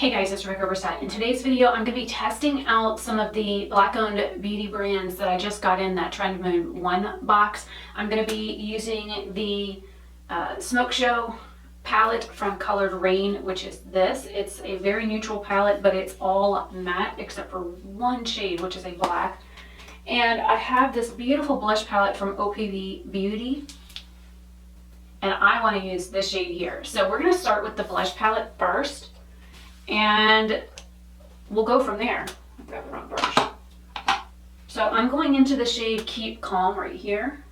Hey guys, it's RebeccaLynOberstadt. In today's video, I'm going to be testing out some of the black-owned beauty brands that I just got in that Trend Moon 1 box. I'm going to be using the Smoke Show palette from Colored Rain, which is this. It's a very neutral palette, but it's all matte except for one shade, which is a black. And I have this beautiful blush palette from OPV Beauty, and I want to use this shade here. So we're going to start with the blush palette first, and we'll go from there. Grab the wrong brush. So I'm going into the shade Keep Calm right here.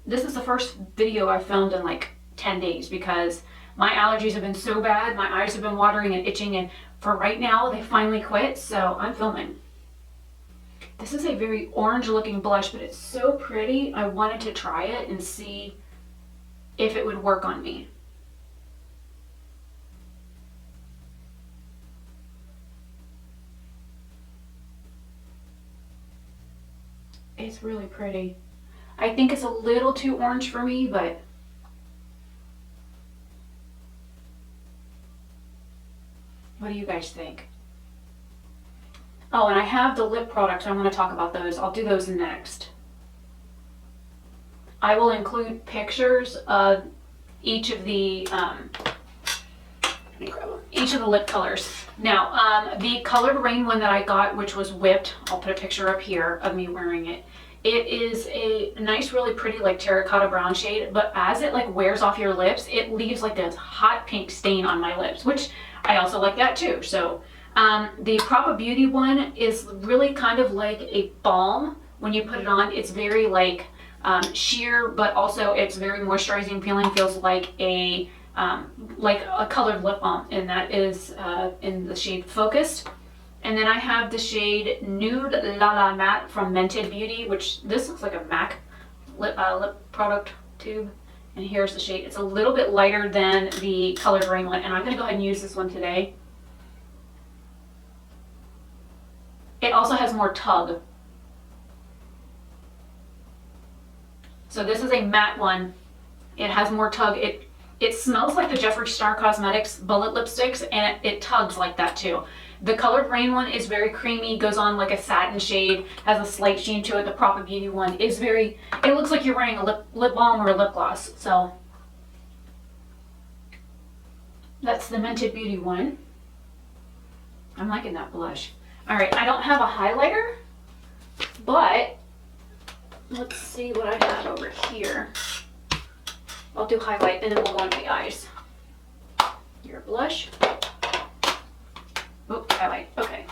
This is the first video I've filmed in like 10 days because my allergies have been so bad. My eyes have been watering and itching, and for right now they finally quit, so I'm filming. This is a very orange looking blush, but it's so pretty. I wanted to try it and see if it would work on me. It's really pretty. I think it's a little too orange for me, but what do you guys think? Oh, and I have the lip products. I'm going to talk about those. I'll do those next. I will include pictures of each of the lip colors. Now, the Colored Rain one that I got, which was whipped, I'll put a picture up here of me wearing it. It is a nice, really pretty, like terracotta brown shade, but as it like wears off your lips, it leaves like this hot pink stain on my lips, which I also like that too. So the Propa Beauty one is really kind of like a balm. When you put it on, it's very like sheer, but also it's very moisturizing feeling. Feels like a colored lip balm, and that is in the shade Focused. And then I have the shade Nude La La Matte from Mented Beauty, which this looks like a MAC lip product tube. And here's the shade. It's a little bit lighter than the Colored Rain one, and I'm going to go ahead and use this one today. It also has more tug. So this is a matte one. It has more tug. It smells like the Jeffree Star Cosmetics bullet lipsticks, and it tugs like that too. The Colored Rain one is very creamy, goes on like a satin shade, has a slight sheen to it. The Propa Beauty one is it looks like you're wearing a lip balm or a lip gloss. So that's the Mented Beauty one. I'm liking that blush. All right, I don't have a highlighter, but let's see what I have over here. I'll do highlight and then we'll go into the eyes. Your blush. Oh, highlight, okay.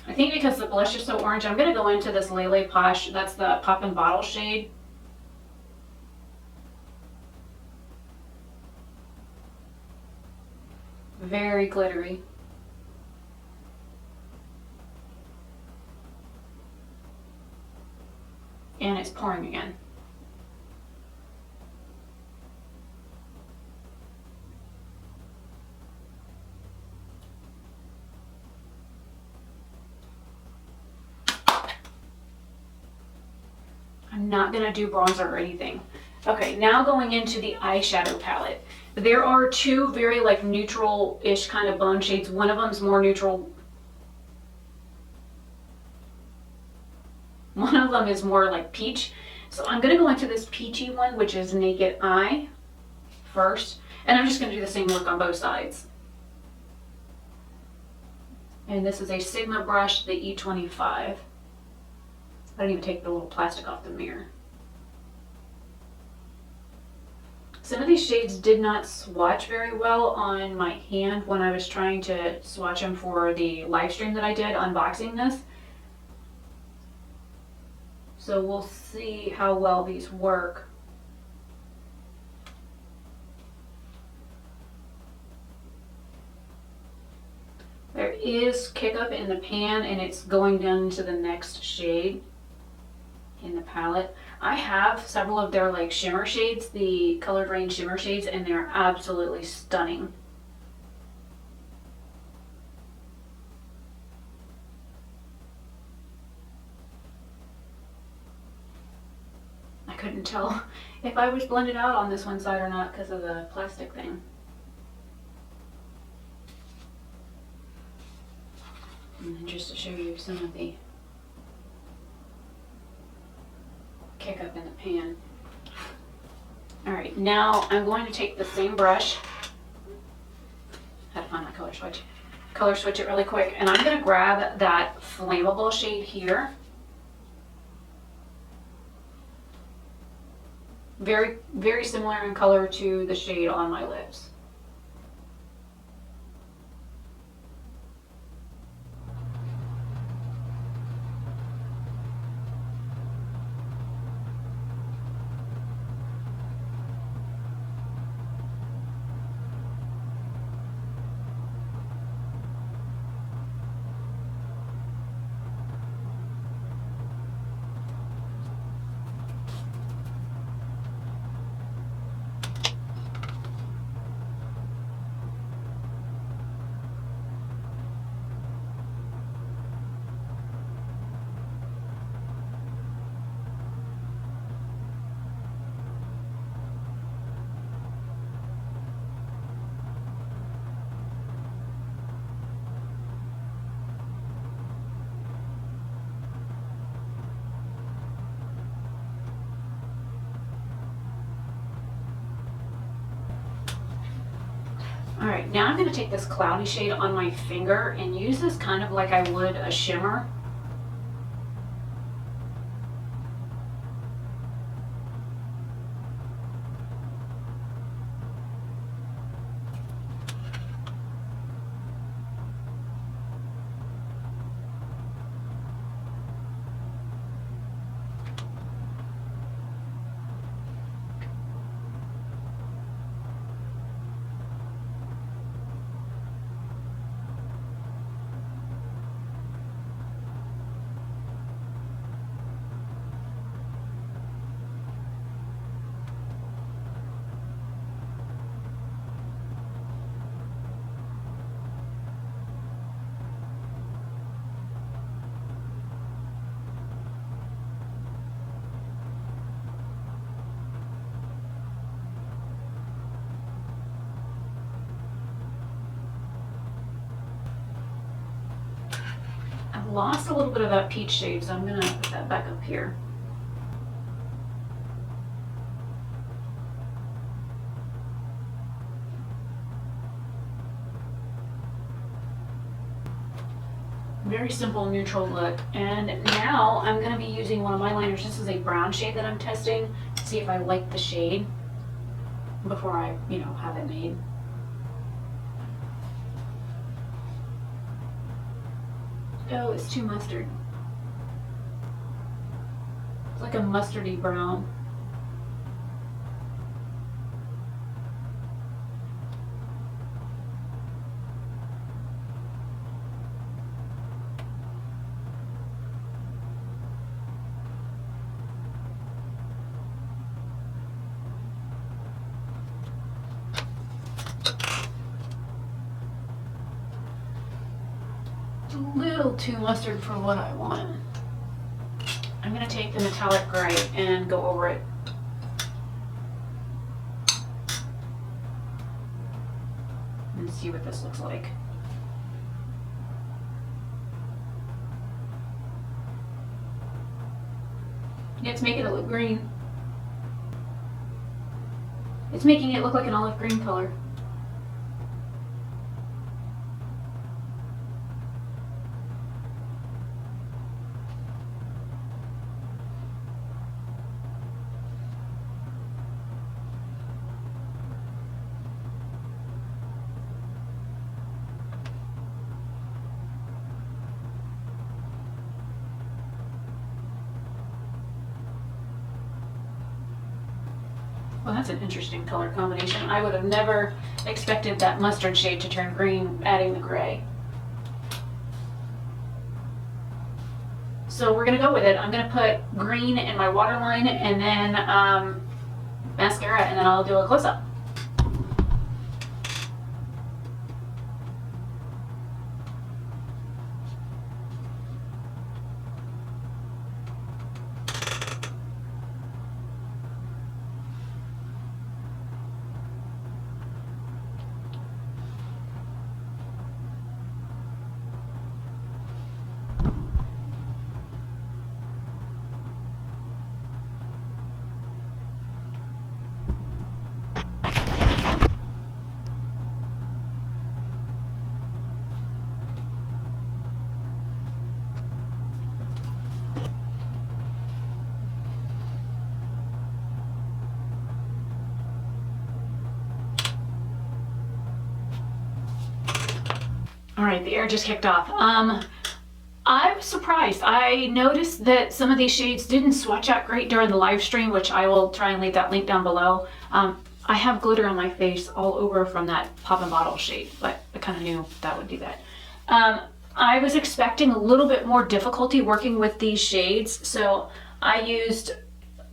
I think because the blush is so orange, I'm gonna go into this Lele Posh, that's the Pop and Bottle shade. Very glittery. And it's pouring again. I'm not gonna do bronzer or anything. Okay, now going into the eyeshadow palette. There are two very like neutral-ish kind of bone shades. One of them is more neutral. One of them is more like peach. So I'm gonna go into this peachy one, which is Naked Eye first. And I'm just gonna do the same look on both sides. And this is a Sigma brush, the E25. I didn't even take the little plastic off the mirror. Some of these shades did not swatch very well on my hand when I was trying to swatch them for the live stream that I did unboxing this. So we'll see how well these work. There is kick up in the pan, and it's going down to the next shade in the palette. I have several of their like shimmer shades, the Colored Rain shimmer shades, and they're absolutely stunning. I couldn't tell if I was blended out on this one side or not because of the plastic thing. And then just to show you some of the kick up in the pan. All right, now I'm going to take the same brush. I had to find my color switch it really quick, and I'm going to grab that flammable shade here. Very, very similar in color to the shade on my lips. All right, now I'm going to take this cloudy shade on my finger and use this kind of like I would a shimmer. Lost a little bit of that peach shade, so I'm going to put that back up here. Very simple neutral look. And now I'm going to be using one of my liners. This is a brown shade that I'm testing to see if I like the shade before I, have it made. Oh, it's too mustard. It's like a mustardy brown. A little too mustard for what I want. I'm going to take the metallic gray and go over it. And see what this looks like. Yeah, it's making it look green. It's making it look like an olive green color. Well, that's an interesting color combination. I would have never expected that mustard shade to turn green, adding the gray. So we're gonna go with it. I'm gonna put green in my waterline and then mascara, and then I'll do a close-up. All right, the air just kicked off. I was surprised. I noticed that some of these shades didn't swatch out great during the live stream, which I will try and leave that link down below. I have glitter on my face all over from that Pop and Bottle shade, but I kind of knew that would do that. I was expecting a little bit more difficulty working with these shades, so I used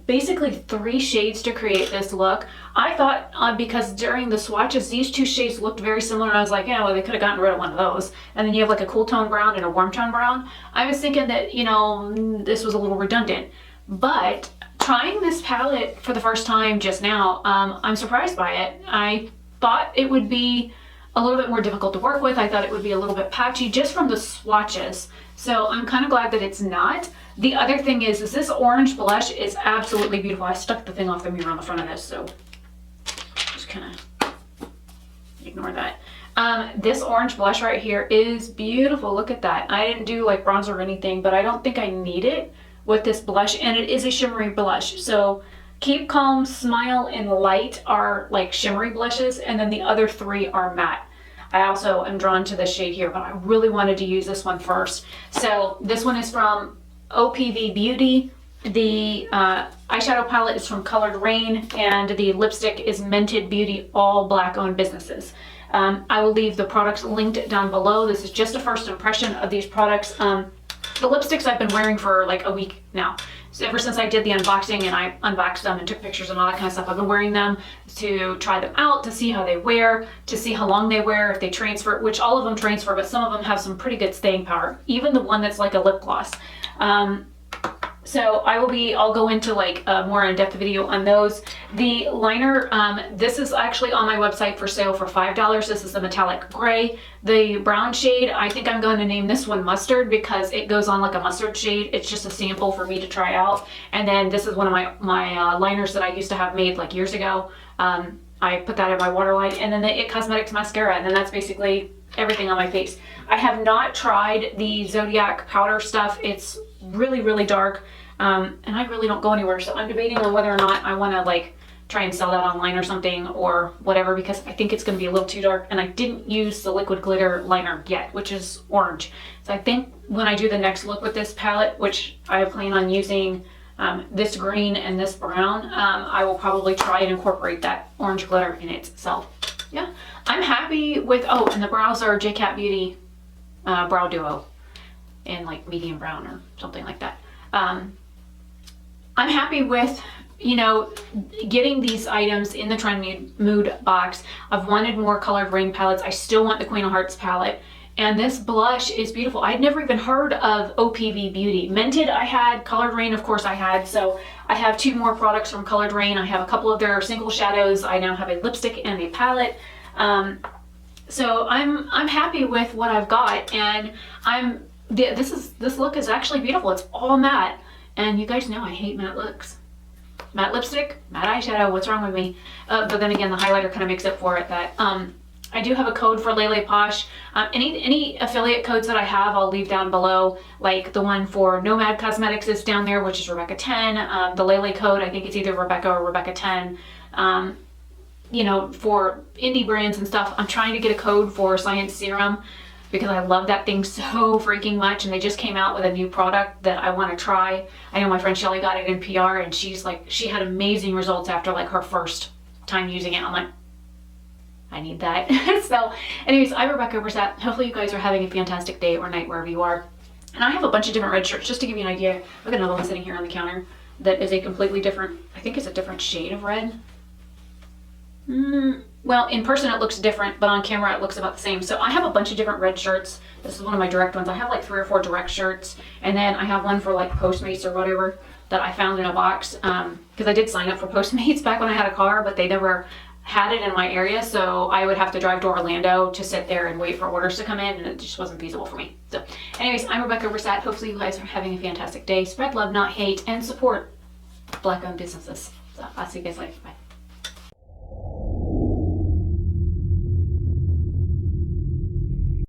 basically 3 shades to create this look. I thought because during the swatches these 2 shades looked very similar, and I was like, yeah, well, they could have gotten rid of one of those. And then you have like a cool tone brown and a warm tone brown. I was thinking that, you know, this was a little redundant. But trying this palette for the first time just now, I'm surprised by it. I thought it would be a little bit more difficult to work with. I thought it would be a little bit patchy just from the swatches. So I'm kind of glad that it's not. The other thing is this orange blush is absolutely beautiful. I stuck the thing off the mirror on the front of this, so just kind of ignore that. This orange blush right here is beautiful. Look at that. I didn't do like bronzer or anything, but I don't think I need it with this blush, and it is a shimmery blush. So Keep Calm, Smile, and Light are like shimmery blushes, and then the other 3 are matte. I also am drawn to this shade here, but I really wanted to use this one first. So this one is from OPV Beauty. The eyeshadow palette is from Colored Rain, and the lipstick is Mented Beauty, all Black owned businesses. I will leave the products linked down below. This is just a first impression of these products. The lipsticks I've been wearing for like a week now. So ever since I did the unboxing and I unboxed them and took pictures and all that kind of stuff, I've been wearing them to try them out, to see how they wear, to see how long they wear, if they transfer, which all of them transfer, but some of them have some pretty good staying power. Even the one that's like a lip gloss. So I'll go into like a more in-depth video on those. The liner, this is actually on my website for sale for $5. This is the metallic gray. The brown shade, I think I'm going to name this one Mustard because it goes on like a mustard shade. It's just a sample for me to try out. And then this is one of my liners that I used to have made like years ago. I put that in my waterline, and then the IT Cosmetics mascara, and then that's basically everything on my face. I have not tried the Zodiac powder stuff. It's really, really dark, and I really don't go anywhere, so I'm debating on whether or not I want to like try and sell that online or something or whatever, because I think it's going to be a little too dark, and I didn't use the liquid glitter liner yet, which is orange. So I think when I do the next look with this palette, which I plan on using this green and this brown, I will probably try and incorporate that orange glitter in itself. Yeah, I'm happy with, oh, and the brows are JCat Beauty Brow Duo in like medium brown or something like that. I'm happy with, you know, getting these items in the Trend Mood box. I've wanted more Colored Rain palettes. I still want the Queen of Hearts palette. And this blush is beautiful. I'd never even heard of OPV Beauty. Mented I had, Colored Rain of course I had, so I have 2 more products from Colored Rain. I have a couple of their single shadows. I now have a lipstick and a palette. So I'm happy with what I've got, and this look is actually beautiful. It's all matte, and you guys know I hate matte looks. Matte lipstick, matte eyeshadow, what's wrong with me? But then again, the highlighter kind of makes up for it. That I do have a code for Lele Posh. Any affiliate codes that I have, I'll leave down below. Like the one for Nomad Cosmetics is down there, which is Rebecca10. The Lele code, I think it's either Rebecca or Rebecca10. You know, for indie brands and stuff, I'm trying to get a code for Science Serum because I love that thing so freaking much, and they just came out with a new product that I want to try. I know my friend Shelly got it in PR, and she's like, she had amazing results after like her first time using it. I'm like, I need that. So anyways, I'm RebeccaOberstadt. Hopefully you guys are having a fantastic day or night wherever you are. And I have a bunch of different red shirts just to give you an idea. I've got another one sitting here on the counter that is a completely different, I think it's a different shade of red. Well, in person it looks different, but on camera it looks about the same. So I have a bunch of different red shirts. This is one of my direct ones. I have like 3 or 4 direct shirts, and then I have one for like Postmates or whatever that I found in a box, because I did sign up for Postmates back when I had a car, but they never had it in my area, so I would have to drive to Orlando to sit there and wait for orders to come in, and it just wasn't feasible for me. So anyways, I'm RebeccaOberstadt. Hopefully you guys are having a fantastic day. Spread love, not hate, and support Black-owned businesses. So I'll see you guys later. Bye.